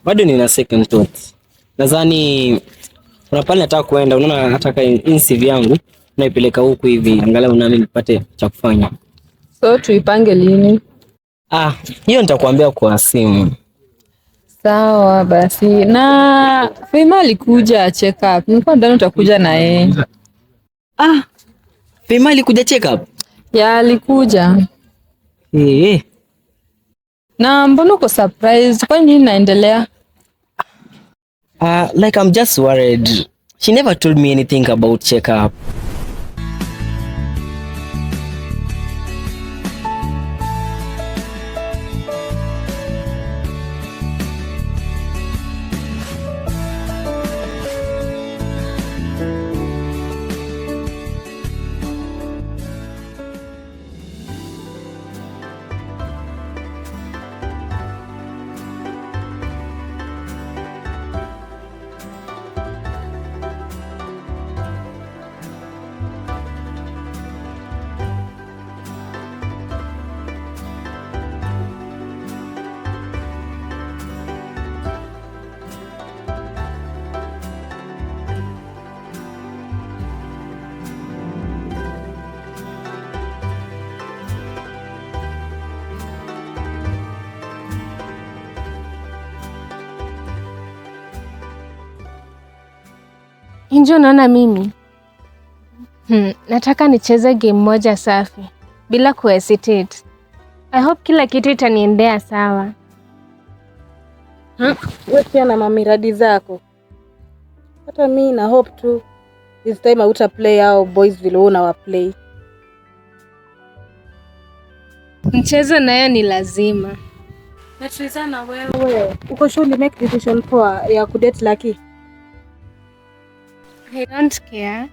Bado nina second thoughts. Nadhani kuna pale nataka kuenda, unaona nataka CV yangu naipeleka huku hivi angalau nami nipate cha kufanya. So tuipange lini? Hiyo nitakwambia kwa simu. Sawa basi. Na Fema alikuja check up. Nilikuwa ndani utakuja na yeye. Fema alikuja check up? Ya alikuja. Na mbona uko surprised? Kwa nini inaendelea? Like I'm just worried. She never told me anything about check up. Injo naona mimi. Nataka nicheze game moja safi bila kuhesitate. I hope kila kitu itaniendea sawa. Wewe pia na mamiradi zako. Hata mimi na hope tu this time hauta play au boys vile una play. Mchezo nayo ni lazima. Natrizana wewe. Uko sure make decision poa ya kudate Lucky? I don't care.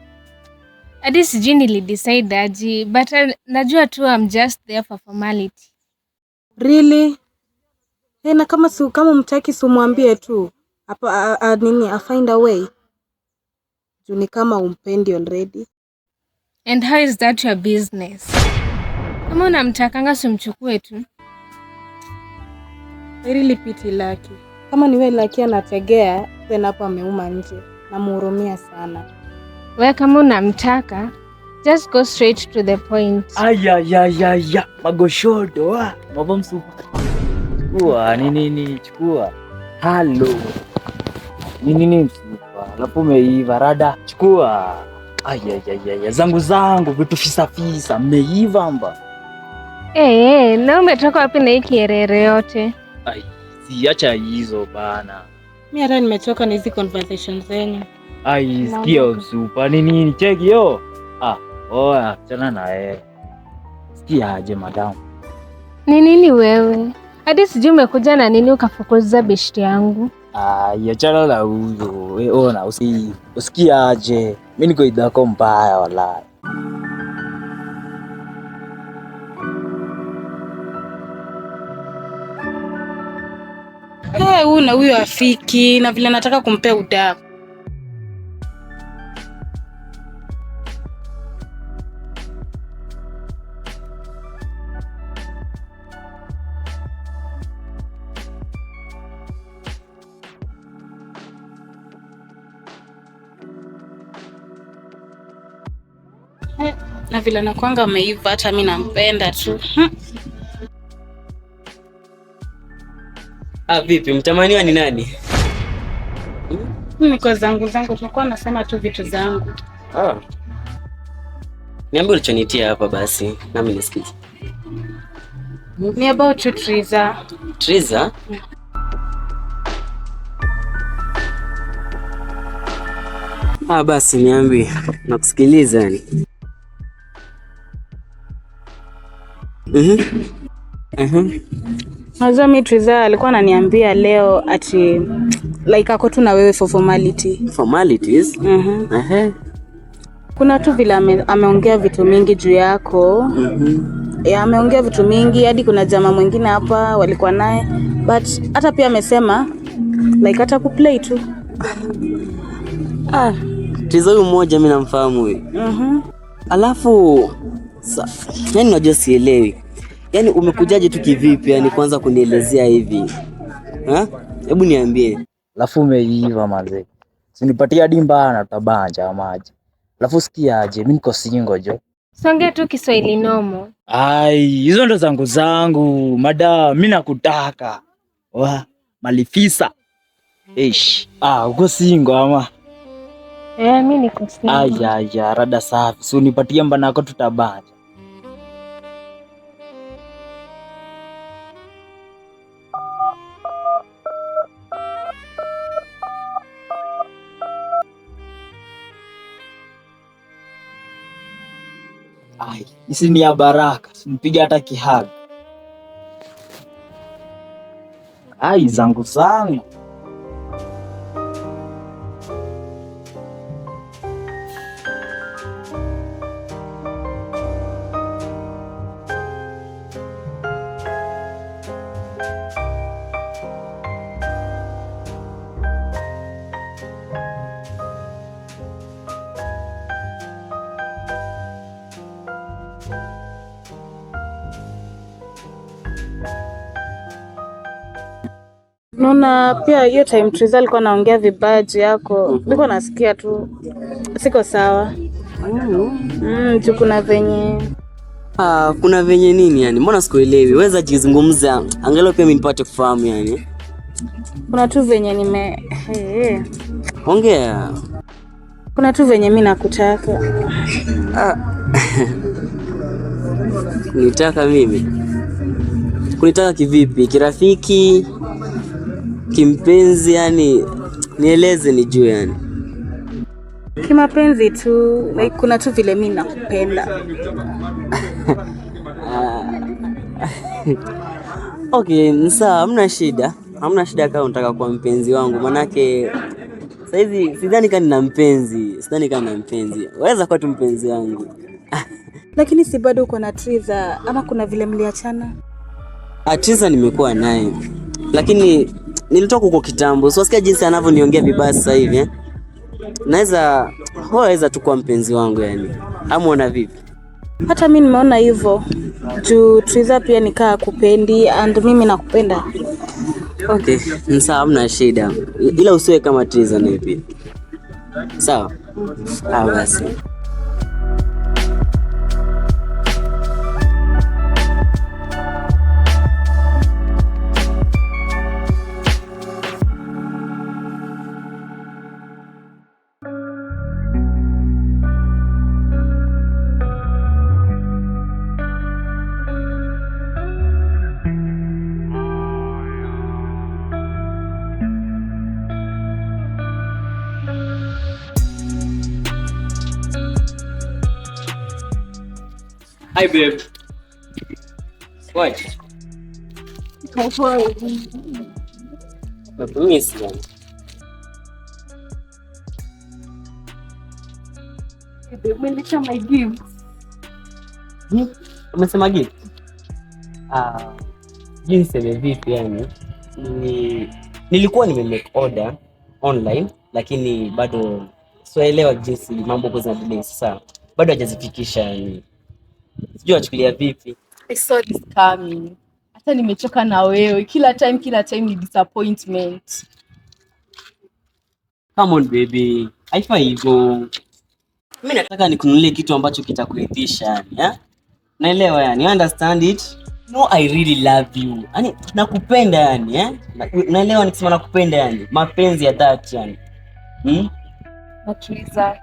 Hadi sijui nilidecide aje, but najua tu I'm just there for formality. Really? Na kama mtaki sumwambie tu. Hapa nini I find a way. Juni kama umpendi already. And how is that your business? Kama unamtakanga simchukue tu. I really pity Lucky. Kama niwe Lucky anategea, then hapa ameuma nje. Namuhurumia sana. Wewe kama unamtaka, just go straight to the point. Aya magoshodo mabo msupa. Chukua nini chukua. Hello. Nini msupa. Alafu umeiva rada. Chukua. Aya zangu vitu fisa mmeiva mba. Na umetoka wapi na hii kierere yote? Siacha hizo bana. Mimi hata nimechoka na hizi conversations zenyu. Sikia msupa nini cheki yo. Oya chana nae. Sikia aje madam. Ni nini wewe? Hadi sijui umekuja na nini ukafukuza beshti yangu. Chana na huyo. Ona usikia aje. Mimi niko idako mbaya wallahi. Huyu na huyo afiki na vile nataka kumpea udaku. Na vile nakuanga ameiva hata mimi nampenda tu. Vipi mtamaniwa ni nani? Mimi kwa zangu tulikuwa nasema tu vitu zangu. Niambie ulichonitia hapa basi nami nisikize. Ni about you, Triza. Triza? Basi niambie, nakusikiliza yani. Unajua mimi Triza alikuwa ananiambia leo ati like ako tu na wewe for formality. Formalities? Kuna tu vile ameongea vitu mingi juu yako. Ameongea vitu mingi hadi kuna jamaa mwingine hapa walikuwa naye, but hata pia amesema like hata kuplay tu. Triza huyu mmoja mimi namfahamu huyu. Alafu yani unajua sielewi. Yaani umekujaje tu kivipi yani kwanza kunielezea hivi? Hebu niambie. Alafu umeiva mazee. Sinipatia dimba na tabanja maji. Alafu sikiaje, mimi niko single jo. Songea tu Kiswahili nomo. Ai, hizo ndo zangu. Madam, mimi nakutaka. Malifisa. Uko single ama? Mimi niko single. Aya, rada safi. So nipatie mba nako tutabanja. Isi ni ya baraka, simpige hata kihaga. Zangu. Naona pia hiyo time Triza alikuwa anaongea vibaya juu yako. Niko nasikia tu siko sawa. Juu kuna venye. Kuna venye nini yani? Mbona sikuelewi? Weza jizungumza angalau pia mimi nipate kufahamu yani. Kuna tu venye Ongea. Kuna tu venye mimi nakutaka. Nitaka mimi? Kunitaka kivipi? Kirafiki? Kimpenzi yani? Nieleze nijue yani. Kimapenzi tu, like kuna tu vile mimi nakupenda. Okay, sawa, hamna shida. Hamna shida kama unataka kuwa mpenzi wangu. Manake saizi sidhani kama nina mpenzi. Waweza kuwa tu mpenzi wangu. Lakini si bado uko na Triza ama kuna vile mliachana? Triza nimekuwa naye. Lakini nilitoka huko kitambo. So sikia jinsi anavyoniongea vibaya sasa hivi. Waweza tu kuwa mpenzi wangu yani. Amuona vipi? Hata mimi nimeona hivyo. Juu Triza pia nikaa kupendi and mimi nakupenda. Okay, sawa, hamna shida. Ila usiwe kama Triza naye pia. Sawa? Basi. Hi babe. What? Miss you. Umeniletea my gift. Umesema gift? Jinsi vipi yani? Nilikuwa nimemake order online lakini bado sielewa jinsi mambo kwa delay sasa. Bado hajazifikisha yani. Sijui achukulia vipi. I saw this coming. Hata nimechoka na wewe. Kila time ni disappointment. Come on baby. Haifai hivyo. Mimi nataka nikununulie kitu ambacho kitakuridhisha yani, Naelewa yani. You understand it? No, I really love you. Yaani nakupenda yani, Naelewa nikisema nakupenda yani. Mapenzi ya dhati yani. Triza,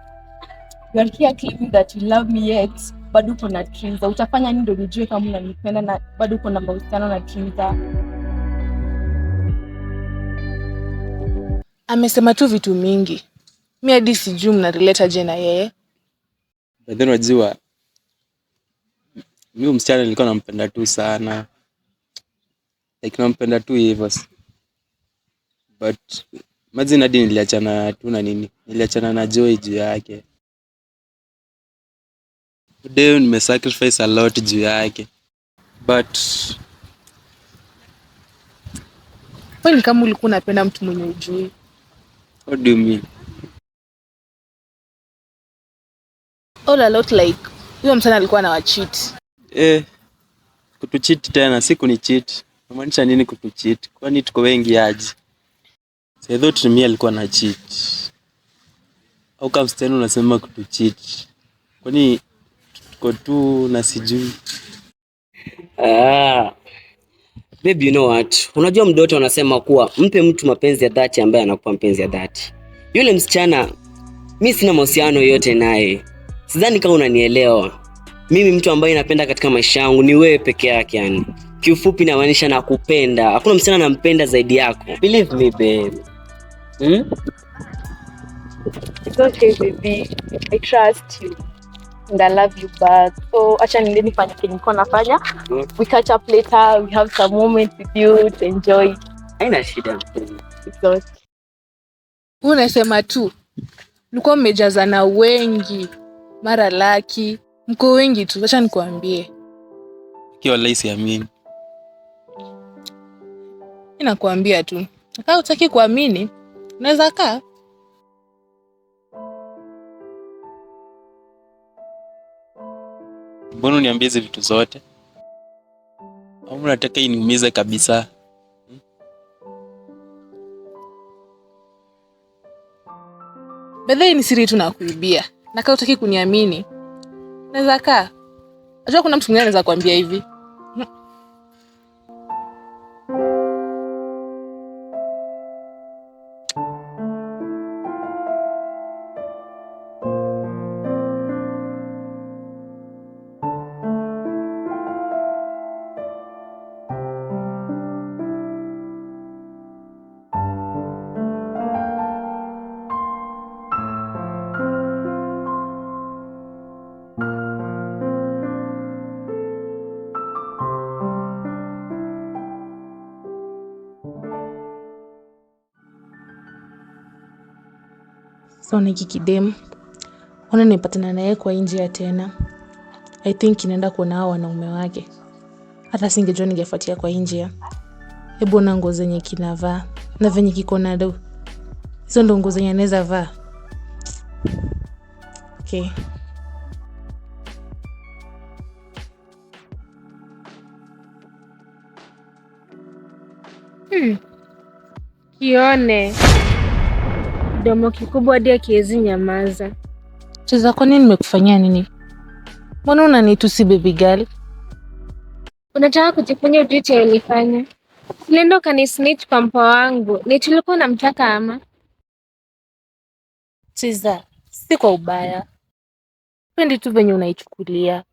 you are here claiming that you love me yet bado uko na Triza. Utafanya nini ndio nijue kama unanipenda na bado uko na mahusiano na Triza? Amesema tu vitu mingi. Mimi hadi sijui mna relate aje na yeye. But then unajua mimi msichana nilikuwa nampenda tu sana. Like nampenda tu hivyo. But imagine hadi niliachana tu na nini? Niliachana na Joy juu yake. Today nimesacrifice a lot juu yake. But wewe ni kama ulikuwa unapenda mtu mwenye ujui. What do you mean? All a lot like huyo msana alikuwa na cheat. Kutucheat tena si kuni cheat. Unamaanisha nini kutucheat? Kwani tuko wengi aje? I thought mimi alikuwa na cheat. Au kama msichana unasema kutu cheat. Kwani tuko tu na sijui. Baby, you know what? Unajua mdoto anasema kuwa mpe mtu mapenzi ya dhati ambaye anakupa mapenzi ya dhati. Yule msichana mimi sina mahusiano yote naye. Sidhani kama unanielewa. Mimi mtu ambaye napenda katika maisha yangu ni wewe peke yake yani. Kiufupi namaanisha nakupenda. Hakuna msichana anampenda zaidi yako. Believe me, babe. It's okay, baby. I trust you. And I love you back. So, acha niende nifanye kenye niko nafanya. We catch up later. We have some moments with you to enjoy. Haina shida. It's okay. Unasema tu. Mlikuwa mmejazana wengi. Mara Lucky. Mko wengi tu. Acha nikuambie. Kiwa wallahi siamini. Ninakuambia tu. Kama hutaki kuamini, unaweza kaa. Mbona uniambie hizo vitu zote? Au unataka iniumize kabisa? Bedhe ni siri tu nakuibia. Na kama hutaki kuniamini, unaweza kaa. Unajua kuna mtu mwingine anaweza kuambia hivi. So niki kidem. Ona nipatana naye kwa njia tena. I think inaenda kuona hao wanaume wake. Hata singejua ningefuatia kwa njia. Hebu na nguo zenye kinavaa na venye kiko na do. Hizo ndo nguo zenye anaweza vaa. Okay. Kione. Domo kikubwa hadi akiwezi nyamaza. Cheza, kwa nini nimekufanyia nini? Mbona unanitusi baby girl? Unataka kujifanya ujui chenye nilifanya? Nilienda kanisnitch kwa mpa wangu. Ni tulikuwa namtaka ama? Cheza, si kwa ubaya. Pendi tu venye unaichukulia.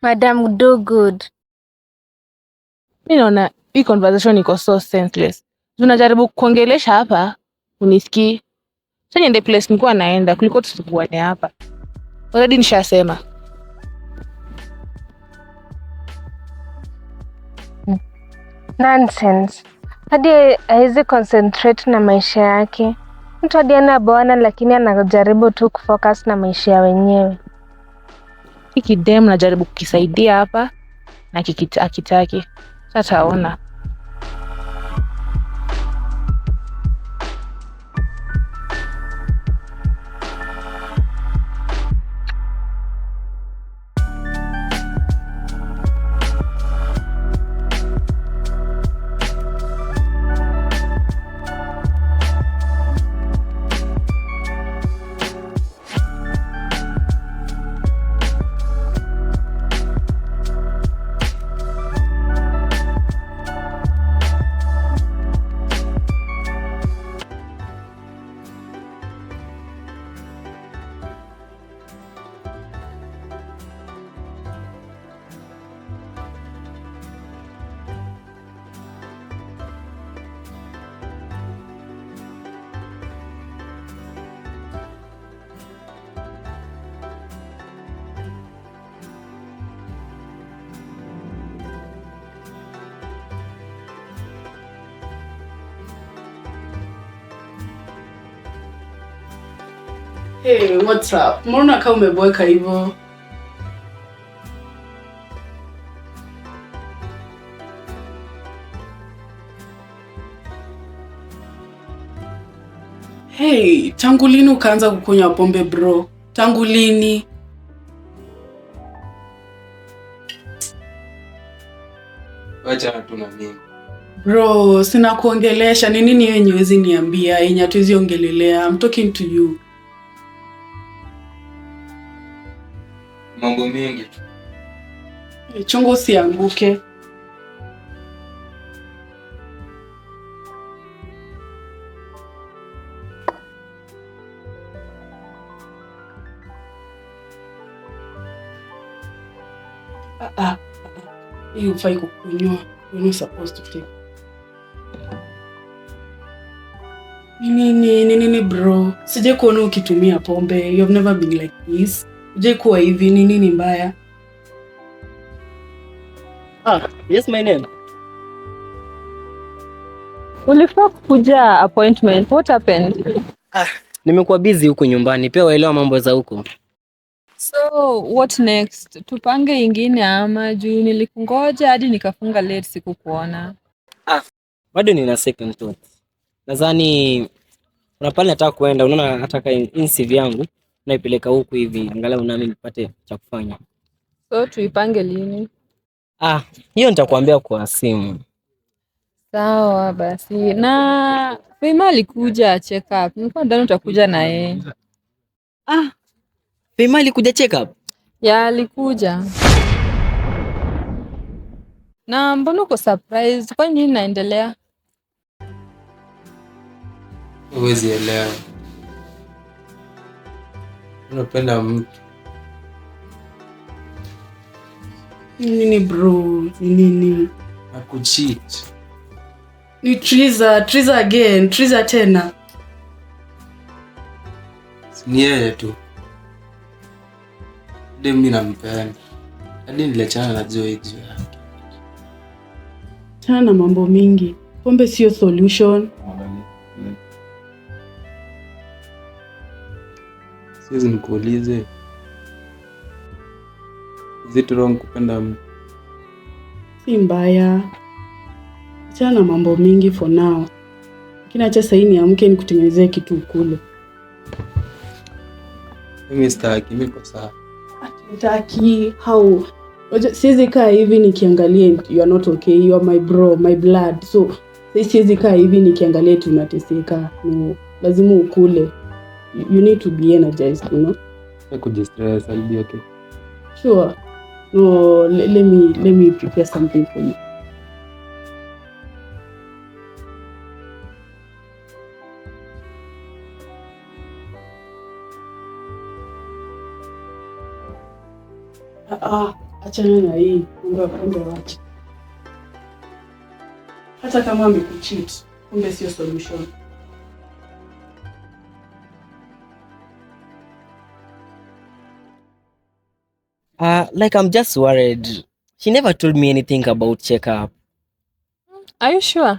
Madam do good. Mimi naona hii conversation iko so senseless. Tunajaribu kuongelesha hapa, unisikii. Sasa niende place nilikuwa naenda kuliko tusikuane hapa. Already nishasema. Nonsense. Hadi haizi concentrate na maisha yake. Mtu hadi ana bwana lakini anajaribu tu kufocus na maisha ya wenyewe. Hiki dem najaribu kukisaidia hapa na akitaki. Sasa taona. Hey, what's up? Mbona kama umeboeka hivyo? Hey, tangu lini ukaanza kukunywa pombe bro? Tangu lini? Wacha tu na mimi. Bro, sina kuongelesha. Ni nini yenye huwezi niambia yenye hatuwezi ongelelea? I'm talking to you. Mambo mengi tu. Chungu usianguke. Hii hufai kukunywa. You're not supposed to take. Nini bro? Sijai kuona ukitumia pombe. You have never been like this. Sijai kuwa hivi. Nini mbaya? Yes, my name. Ulifaa kuja appointment. What happened? Nimekuwa busy huko nyumbani. Pia waelewa mambo za huko. So, what next? Tupange ingine ama juu nilikungoja hadi nikafunga late sikukuona. Bado nina second thought. Nadhani kuna pale nataka kuenda, unaona nataka CV yangu naipeleka huku hivi angalau nami nipate cha kufanya. So, tuipange lini? Hiyo nitakwambia kwa simu. Sawa basi. Na Fema alikuja check up. Nilikuwa ndani utakuja na yeye. Fema alikuja check up? Ya alikuja. Na mbona uko surprised? Kwa nini inaendelea? Huwezi elewa. Unapenda mtu. Nini bro? Nini? Akucheat. Ni Triza again. Triza tena. Ni yeye tu. Mimi nampenda. Hadi niliachana na Joy juu yake. Tena na mambo mingi. Pombe sio solution. Siwezi nikuulize. Is it wrong kupenda mtu? Si mbaya. Tena na mambo mingi for now. Lakini acha sasa niamke nikutengenezee kitu ukule. Mimi sitaki, mimi kwa sawa. Hataki how? Siwezi kaa hivi nikiangalia you are not okay, you are my bro, my blood. So siwezi kaa hivi nikiangalia tunateseka. No, lazima ukule. You need to be energized, you know. Kujistress, I'll be okay. Sure. No, let me prepare something for you. Achana na hii. Kumbe wacha. Hata kama amekucheat, kumbe sio solution. Like I'm just worried. She never told me anything about check-up. Are you sure?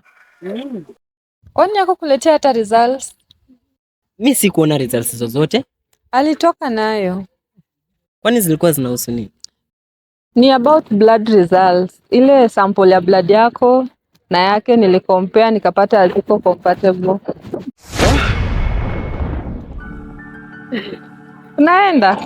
Kwani yako kuletea hata results? Mi sikuona results zozote. Alitoka nayo. Kwani zilikuwa zinahusu nini? Ni about blood results. Ile sample ya blood yako na yake nilicompare nikapata haziko compatible. Unaenda?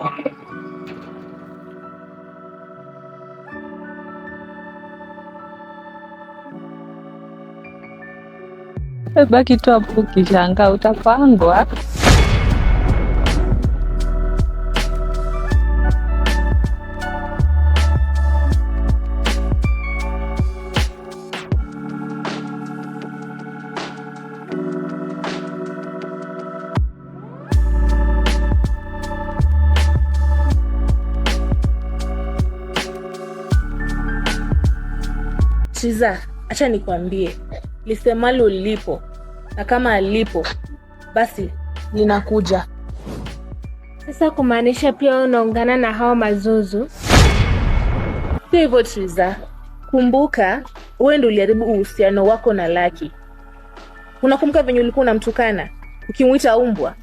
Baki tu hapo ukishangaa utapangwa. Triza, acha nikwambie. Lisemalo lipo. Na kama alipo, basi linakuja. Sasa kumaanisha pia unaungana na hao mazuzu? Sio hivyo Triza. Kumbuka, wewe ndio uliharibu uhusiano wako na Lucky. Unakumbuka venye ulikuwa unamtukana, ukimuita umbwa?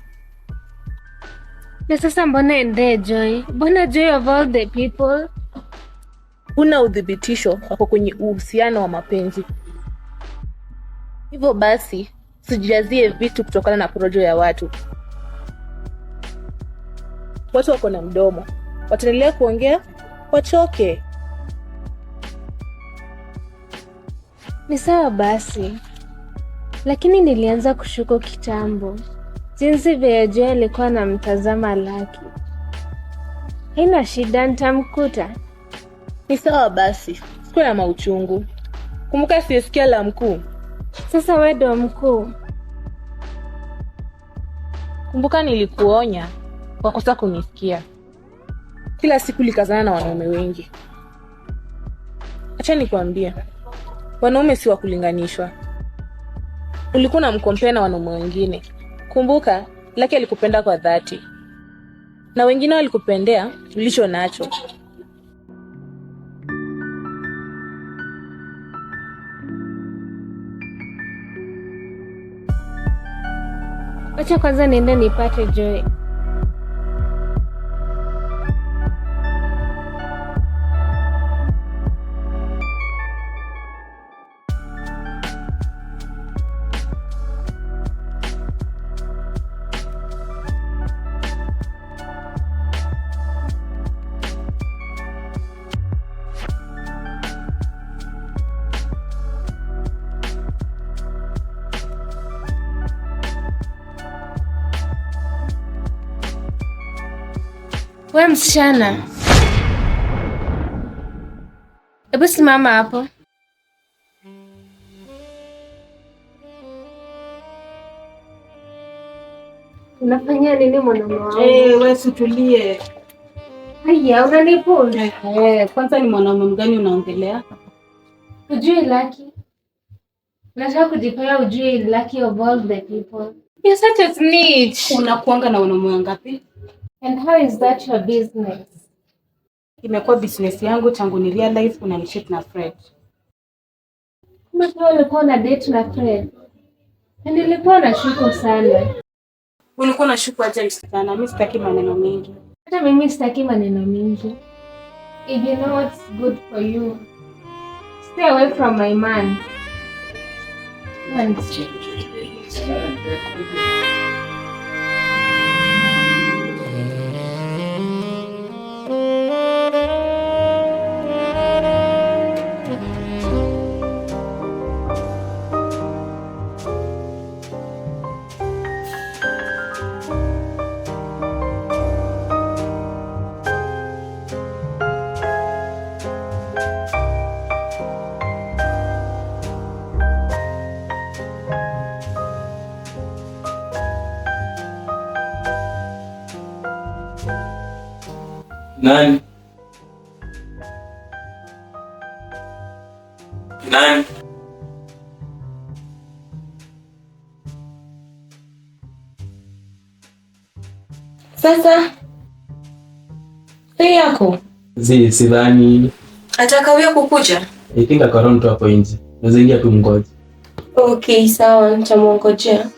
Na sasa mbona ende Joy? Mbona Joy of all the people? Una udhibitisho wako kwenye uhusiano wa mapenzi. Hivyo basi, sijazie vitu kutokana na porojo ya watu. Watu wako na mdomo. Wataendelea kuongea, wachoke. Ni sawa basi, lakini nilianza kushuku kitambo jinsi vile Joy alikuwa anamtazama Lucky. Haina shida, nitamkuta. Ni sawa basi, sikuwa na mauchungu. Kumbuka siyesikia la mkuu. Sasa wewe ndo mkuu. Kumbuka nilikuonya kwa kosa kunisikia. Kila siku likazana na wanaume wengi. Acha nikwambie, wanaume si wa kulinganishwa. Ulikuwa unamkompea na wanaume wengine. Kumbuka, Lucky alikupenda kwa dhati. Na wengine walikupendea ulicho nacho. Acha kwanza niende nipate Joy. Wewe msichana, hebu simama hapo. Unafanya nini mwanaume wangu? Wewe situlie. Haya, unaniponda. Kwanza ni mwanaume mgani unaongelea? Ujui Lucky? Nataka kujifanya ujui Lucky of all the people. You're such a snitch. Unakuanga na wanaume wangapi? And how is that your business? Imekuwa business yangu tangu ni realize unanishit na Fred. Kama ulikuwa na date na Fred. Na nilikuwa nashuku sana. Ulikuwa unashuku aje sana? Mimi sitaki maneno mengi. Hata mimi sitaki maneno mengi. If you know what's good for you, stay away from my man. Nani? Nani? Sasa yako Sidhani. atakawia kukuja. I think akaron tu hapo nje. Naweza ingia tu mngoje. Okay, sawa, nitamwongojea.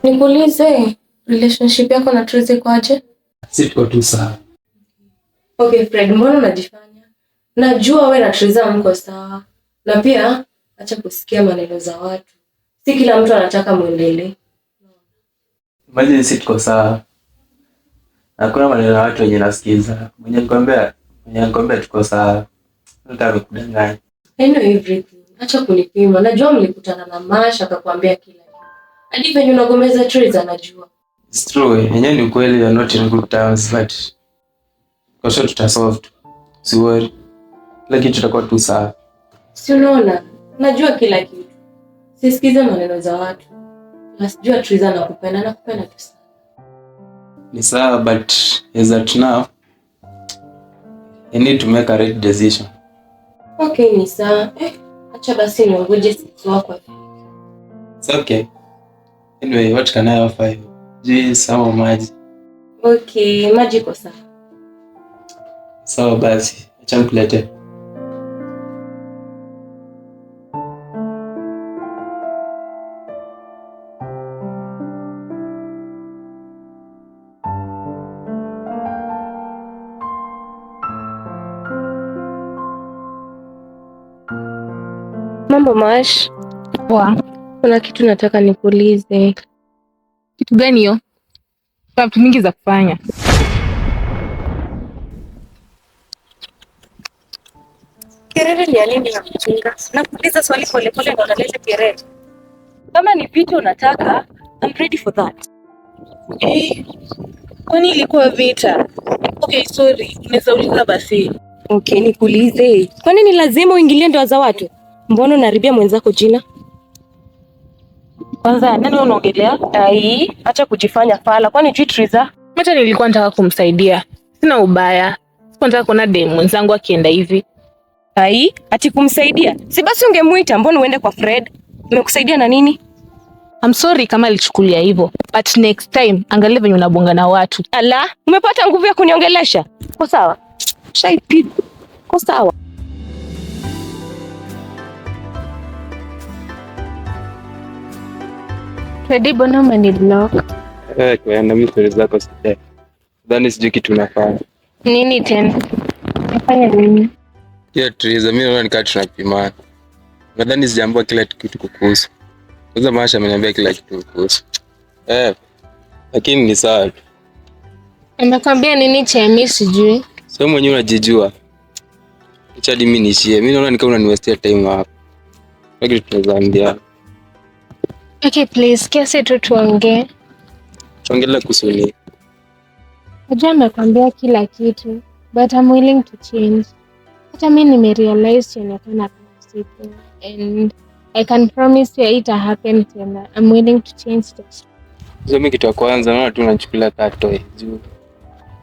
Nikuulize, relationship yako na Tracy kwaje? Si tuko tu sawa. Okay, Fred, mbona unajifanya? Najua wewe na Tracy mko sawa. Na pia acha kusikia maneno za watu. Si kila mtu anataka muendelee. Imagine si tuko sawa. Hakuna maneno ya watu wenye nasikiza. Mwenye nikwambia tuko sawa. Nataka nikudanganya. I know everything. Acha kunipima. Najua mlikutana na Masha akakwambia kila kitu. Hadi venye unagomeza Tracy anajua. It's true. Yenyewe ni ukweli, you're not in good terms, but kwa sure tutasolve. Si worry. Kila kitu tutakuwa tu sawa. Si unaona? Najua kila kitu. Sisikize maneno za watu. Nasijua Tracy anakupenda tu sana. Ni sawa, but as at now, you need to make a right decision. Okay, ni sawa. Acha basi niongoje sisi wako. It's okay. Anyway, what can I offer you? Juice ama maji? Okay, maji kwa sawa. Sawa basi, acha nikulete. Mambo Mash. Poa. Kuna kitu nataka nikuulize. Kitu gani hiyo? Kuna vitu mingi za kufanya. Kelele ni ya nini ya kuchunga? Nakuuliza swali pole pole na unaleta kelele. Kama ni vita unataka, I'm ready for that. Kwani ilikuwa vita? Okay, sorry. Unaweza uliza basi. Okay, nikuulize. Kwani ni lazima uingilie ndoa za watu? Mbona unaribia mwenzako jina? Kwanza nani unaongelea? Ai, acha kujifanya fala. Kwani jui Triza? Hata nilikuwa nataka kumsaidia. Sina ubaya. Sikuwa nataka kuona dem mwenzangu akienda hivi. Ai, ati kumsaidia? Si basi ungemuita, mbona uende kwa Fred? Umekusaidia na nini? I'm sorry kama alichukulia hivyo. But next time angalia venye unabonga na watu. Ala, umepata nguvu ya kuniongelesha? Kwa sawa? Shaipi. Kwa sawa. Freddy, mbona umeniblock? Kwa mimi stories zako sitaki. Dhani sijui kitu nafanya. Nini tena? Nafanya nini? Hiyo Triza, mimi naona nikaa tunapimana. Nadhani sijaambiwa kila kitu kukuhusu. Kwanza Masha ameniambia kila kitu kukuhusu. Lakini ni sawa tu. Nimekwambia nini cha mimi sijui? Sio mwenyewe unajijua. Acha hadi mimi niishie. Mimi naona nikaa unaniwestia time hapa. Lakini tunazaambia. Okay, please, kiasi tu tuongee. Tuongelee kuhusu nini? Najua nimekwambia kila kitu, but I'm willing to change. Hata mimi nimerealize chenye kana sipo, and I can promise you it happen tena. I'm willing to change this. Mimi kitu ya kwanza naona tu unachukulia toy juu.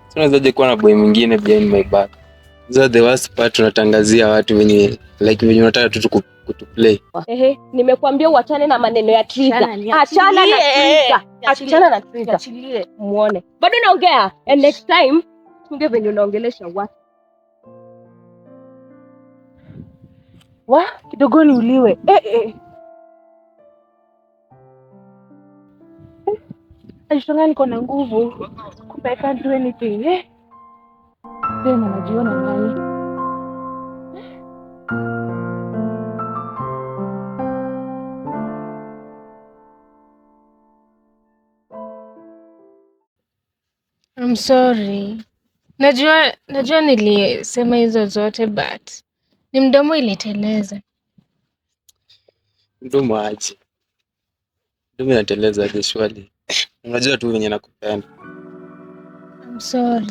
Sio unawezaje kuwa na boy mwingine behind my back. The worst part tunatangazia watu wenye unataka tu kutuplay. Nimekuambia uachane na maneno ya Triza. Achana na Triza. Achana na Triza. Muone. Bado naongea. And next time tunge venye unaongelesha watu. Kidogo ni uliwe. Alishonga niko na nguvu. Kumbe I can't do anything. Tena najiona nani? I'm sorry. Najua nilisema hizo zote, but ni mdomo iliteleza. Mdomo aje. Mdomo inateleza aje shwali. Unajua tu venye nakupenda. I'm sorry.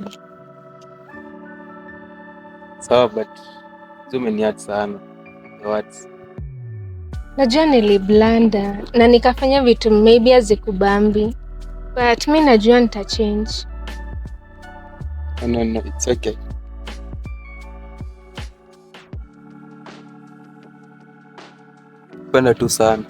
Sawa, but umeniacha sana. What? Najua niliblanda na nikafanya vitu maybe hazikubambi, but mi najua nitachange. No, it's okay. Penda tu sana.